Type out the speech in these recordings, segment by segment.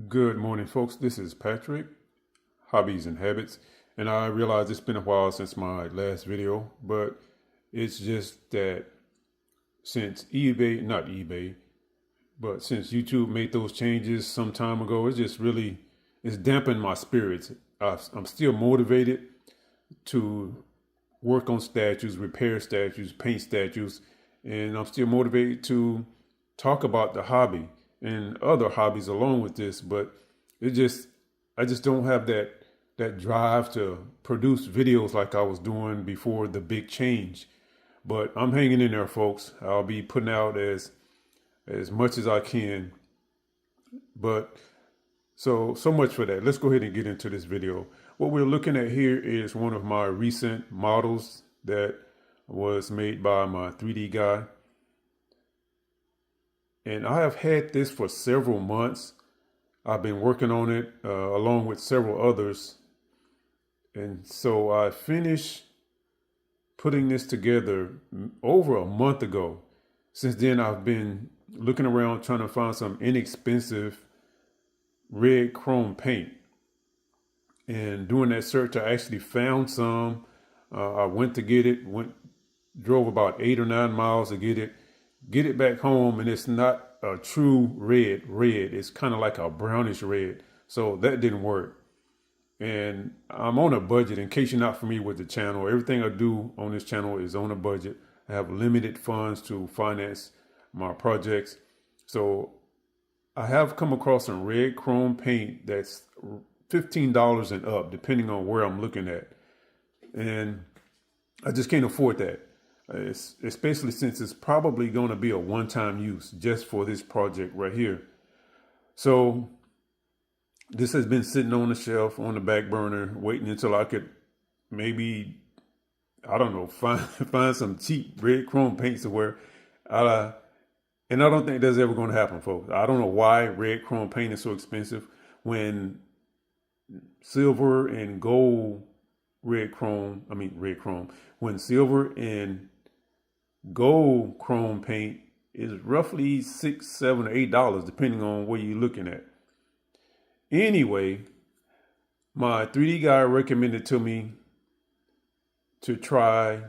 Good morning, folks. This is Patrick, Hobbies and Habits. And I realize it's been a while since my last video, but it's just that since not eBay, but since YouTube made those changes some time ago, it's dampened my spirits. I'm still motivated to work on statues, repair statues, paint statues, and I'm still motivated to talk about the hobby and other hobbies along with this, but it just I just don't have that drive to produce videos like I was doing before the big change. But I'm hanging in there, folks. I'll be putting out as much as I can. But so much for that. Let's go ahead and get into this video. What we're looking at here is one of my recent models that was made by my 3D guy. And I have had this for several months. I've been working on it along with several others. And so I finished putting this together over a month ago. Since then, I've been looking around trying to find some inexpensive red chrome paint. And doing that search, I actually found some. I went to get it, drove about 8 or 9 miles to get it back home, and it's not a true red. It's kind of like a brownish red. So that didn't work. And I'm on a budget. In case you're not familiar with the channel, everything I do on this channel is on a budget. I have limited funds to finance my projects. So I have come across some red chrome paint that's $15 and up, depending on where I'm looking at. And I just can't afford that. Especially since it's probably going to be a one-time use just for this project right here. So this has been sitting on the shelf on the back burner, waiting until I could maybe, I don't know, find some cheap red chrome paint somewhere. And I don't think that's ever going to happen, folks. I don't know why red chrome paint is so expensive when silver and gold when silver and gold chrome paint is roughly $6, $7, or $8, depending on where you're looking at. Anyway, my 3D guy recommended to me to try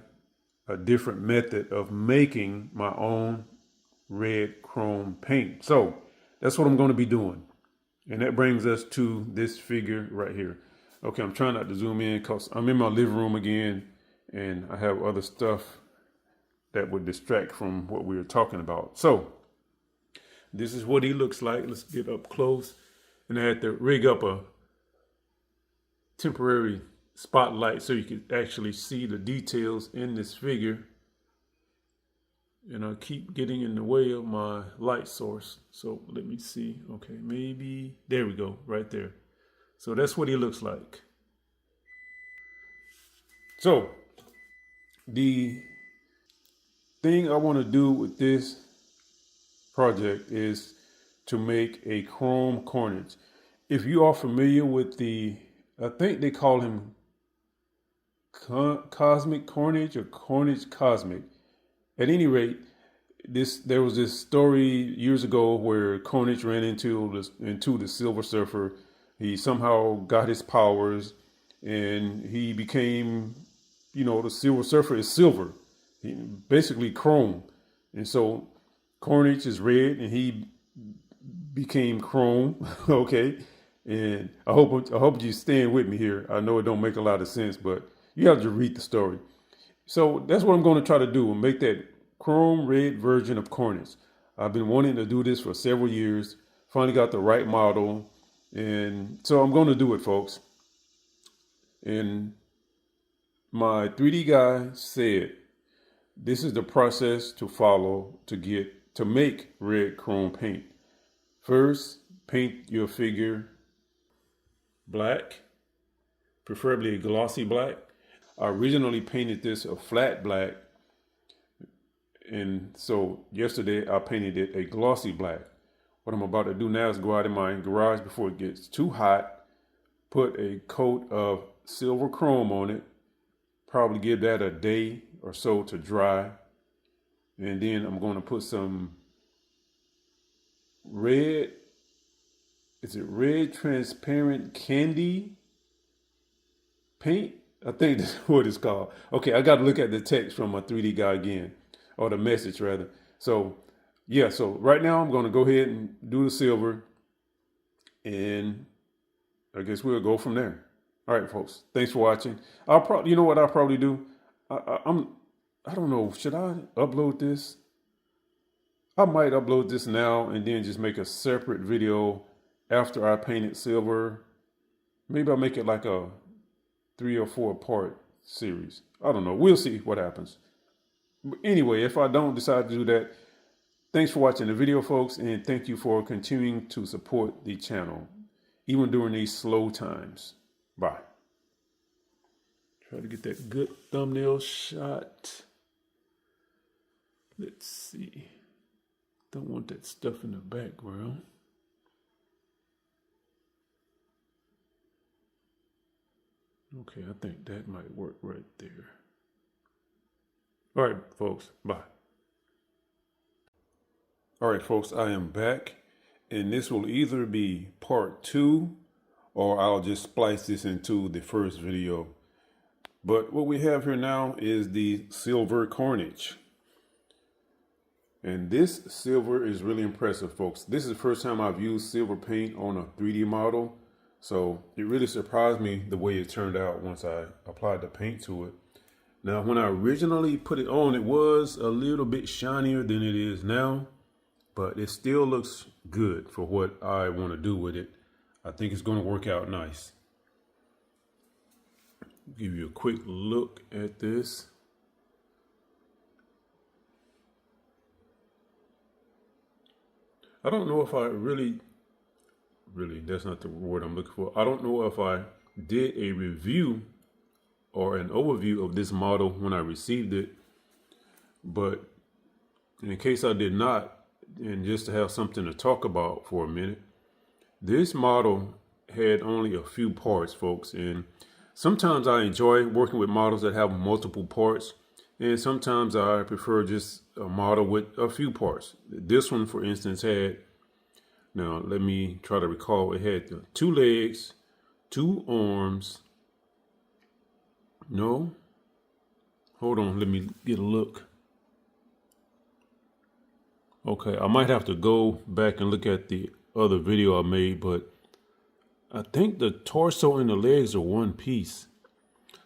a different method of making my own red chrome paint. So that's what I'm going to be doing. And that brings us to this figure right here. Okay, I'm trying not to zoom in because I'm in my living room again and I have other stuff that would distract from what we were talking about. So this is what he looks like. Let's get up close. And I had to rig up a temporary spotlight so you could actually see the details in this figure. And I keep getting in the way of my light source. So let me see. Okay, maybe there we go, right there. So that's what he looks like. So the thing I want to do with this project is to make a chrome carnage. If you are familiar with I think they call him cosmic carnage or carnage cosmic. At any rate, there was this story years ago where Carnage ran into the Silver Surfer. He somehow got his powers, and he became, the Silver Surfer is silver, basically chrome, and so Carnage is red, and he became chrome. Okay, and I hope you stand with me here. I know it don't make a lot of sense, but you have to read the story. So that's what I'm going to try to do, and make that chrome red version of Carnage. I've been wanting to do this for several years. Finally got the right model, and so I'm going to do it, folks. And my 3D guy said this is the process to follow to make red chrome paint. First, paint your figure black, preferably a glossy black. I originally painted this a flat black, and so yesterday I painted it a glossy black. What I'm about to do now is go out in my garage before it gets too hot, put a coat of silver chrome on it, probably give that a day or so to dry, and then I'm going to put some red is it red transparent candy paint? I think that's what it's called. Okay, I got to look at the text from my 3D guy again, or the message rather. So yeah, so right now I'm going to go ahead and do the silver, and I guess we'll go from there. All right, folks. Thanks for watching. I'll probably, you know what I'll probably do? I don't know. Should I upload this? I might upload this now and then just make a separate video after I paint it silver. Maybe I'll make it like a 3 or 4 part series. I don't know. We'll see what happens. But anyway, if I don't decide to do that, thanks for watching the video, folks, and thank you for continuing to support the channel, even during these slow times. Bye. Try to get that good thumbnail shot. Let's see. Don't want that stuff in the background. Okay, I think that might work right there. All right, folks, bye. All right, folks, I am back, and this will either be part 2 or I'll just splice this into the first video. But what we have here now is the silver carnage. And this silver is really impressive, folks. This is the first time I've used silver paint on a 3D model. So it really surprised me the way it turned out once I applied the paint to it. Now, when I originally put it on, it was a little bit shinier than it is now, but it still looks good for what I want to do with it. I think it's going to work out nice. Give you a quick look at this. I don't know if I really, that's not the word I'm looking for. I don't know if I did a review or an overview of this model when I received it, but in case I did not, and just to have something to talk about for a minute, this model had only a few parts, folks, and sometimes I enjoy working with models that have multiple parts, and sometimes I prefer just a model with a few parts. This one, for instance, had, now let me try to recall, it had 2 legs, 2 arms. No, hold on, let me get a look. Okay, I might have to go back and look at the other video I made, but I think the torso and the legs are one piece.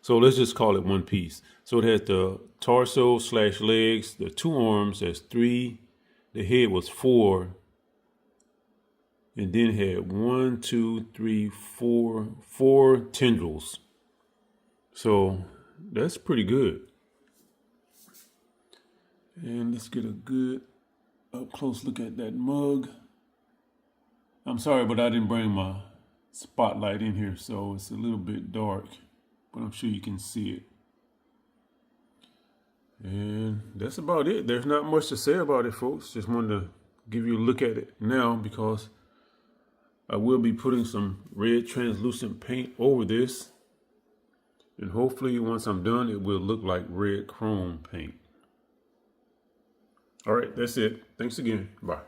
So let's just call it one piece. So it had the torso / legs, the 2 arms, that's 3, the head was 4, and then had 1, 2, 3, 4 tendrils. So that's pretty good. And let's get a good up close look at that mug. I'm sorry, but I didn't bring my spotlight in here, so it's a little bit dark, but I'm sure you can see it. And that's about it. There's not much to say about it, folks. Just wanted to give you a look at it now because I will be putting some red translucent paint over this. And hopefully once I'm done, it will look like red chrome paint. All right, that's it. Thanks again. Bye.